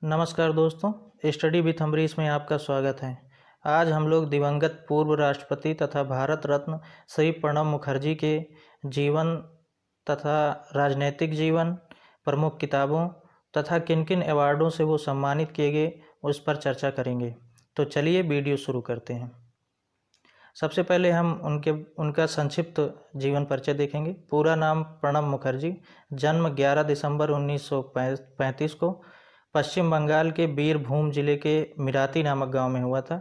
नमस्कार दोस्तों, study with Ambarish में आपका स्वागत है। आज हम लोग दिवंगत पूर्व राष्ट्रपति तथा भारत रत्न श्री प्रणब मुखर्जी के जीवन तथा राजनैतिक जीवन, प्रमुख किताबों तथा किन किन अवार्डों से वो सम्मानित किए गए उस पर चर्चा करेंगे। तो चलिए वीडियो शुरू करते हैं। सबसे पहले हम उनका संक्षिप्त जीवन परिचय देखेंगे। पूरा नाम प्रणब मुखर्जी, जन्म 11 दिसंबर 1935 को पश्चिम बंगाल के बीरभूम जिले के मिराती नामक गांव में हुआ था।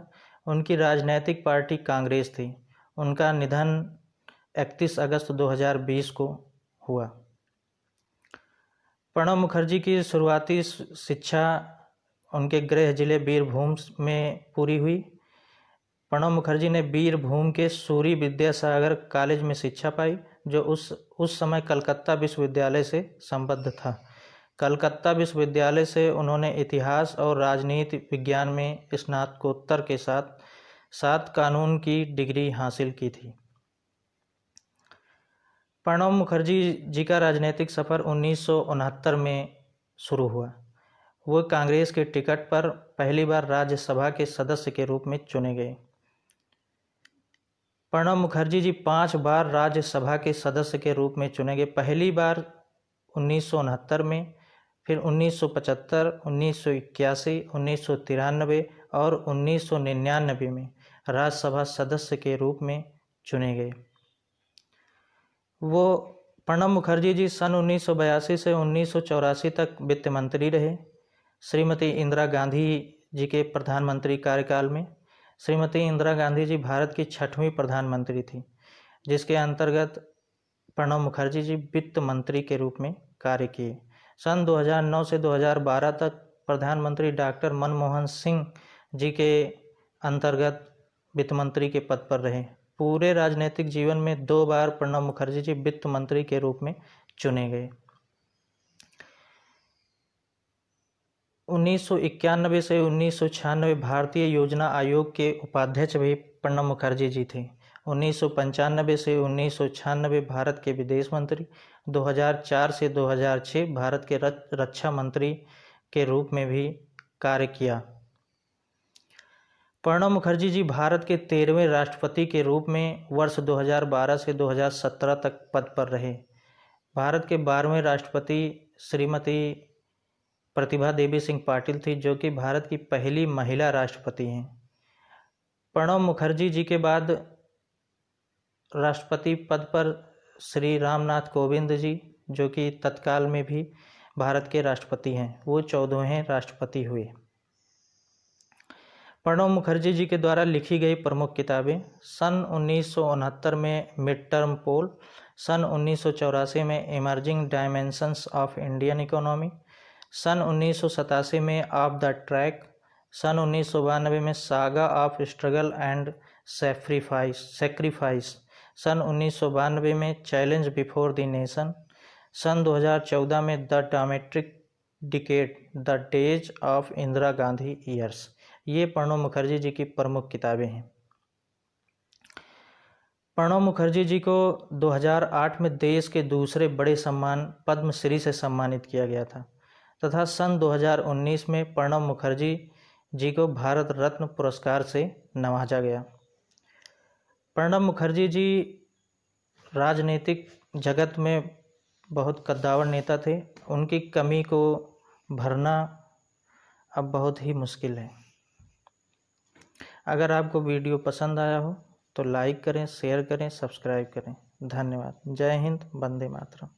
उनकी राजनैतिक पार्टी कांग्रेस थी। उनका निधन 31 अगस्त 2020 को हुआ। प्रणब मुखर्जी की शुरुआती शिक्षा उनके गृह जिले बीरभूम में पूरी हुई। प्रणब मुखर्जी ने बीरभूम के सूरी विद्यासागर कॉलेज में शिक्षा पाई, जो उस समय कलकत्ता विश्वविद्यालय से संबद्ध था। कलकत्ता विश्वविद्यालय से उन्होंने इतिहास और राजनीति विज्ञान में स्नातकोत्तर के साथ साथ कानून की डिग्री हासिल की थी। प्रणब मुखर्जी जी का राजनीतिक सफ़र 1969 में शुरू हुआ। वो कांग्रेस के टिकट पर पहली बार राज्यसभा के सदस्य के रूप में चुने गए। प्रणब मुखर्जी जी 5 बार राज्यसभा के सदस्य के रूप में चुने गए। पहली बार 1969 में, फिर 1975, 1981, 1993 और 1999 में राज्यसभा सदस्य के रूप में चुने गए। वो प्रणब मुखर्जी जी सन 1982 से 1984 तक वित्त मंत्री रहे। श्रीमती इंदिरा गांधी जी के प्रधानमंत्री कार्यकाल में श्रीमती इंदिरा गांधी जी भारत की 6वीं प्रधानमंत्री थी, जिसके अंतर्गत प्रणब मुखर्जी जी वित्त मंत्री के रूप में कार्य किए। सन 2009 से 2012 तक प्रधानमंत्री डॉक्टर मनमोहन सिंह जी के अंतर्गत वित्त मंत्री के पद पर रहे। पूरे राजनीतिक जीवन में 2 बार प्रणब मुखर्जी जी वित्त मंत्री के रूप में चुने गए। 1991 से 1996 भारतीय योजना आयोग के उपाध्यक्ष भी प्रणब मुखर्जी जी थे। 1995 से 1996 भारत के विदेश मंत्री, 2004 से 2006 भारत के रक्षा मंत्री के रूप में भी कार्य किया। प्रणब मुखर्जी जी भारत के 13वें राष्ट्रपति के रूप में वर्ष 2012 से 2017 तक पद पर रहे। भारत के 12वें राष्ट्रपति श्रीमती प्रतिभा देवी सिंह पाटिल थी, जो कि भारत की पहली महिला राष्ट्रपति हैं। प्रणब मुखर्जी जी के बाद राष्ट्रपति पद पर श्री रामनाथ कोविंद जी, जो कि तत्काल में भी भारत के राष्ट्रपति हैं, वो 14वें राष्ट्रपति हुए। प्रणब मुखर्जी जी के द्वारा लिखी गई प्रमुख किताबें: सन 1969 में मिड टर्म पोल, सन 1984 में emerging dimensions of Indian economy, सन 1987 में ऑफ द ट्रैक, सन 1992 में saga of struggle and sacrifice, सन 1992 में चैलेंज बिफोर द नेशन, सन 2014 में the dramatic decade, the days of Indira Gandhi years. ये प्रणब मुखर्जी जी की प्रमुख किताबें हैं। प्रणब मुखर्जी जी को 2008 में देश के दूसरे बड़े सम्मान पद्मश्री से सम्मानित किया गया था तथा सन 2019 में प्रणब मुखर्जी जी को भारत रत्न पुरस्कार से नवाजा गया। प्रणब मुखर्जी जी राजनीतिक जगत में बहुत कद्दावर नेता थे। उनकी कमी को भरना अब बहुत ही मुश्किल है। अगर आपको वीडियो पसंद आया हो तो लाइक करें, शेयर करें, सब्सक्राइब करें। धन्यवाद। जय हिंद, वंदे मातरम।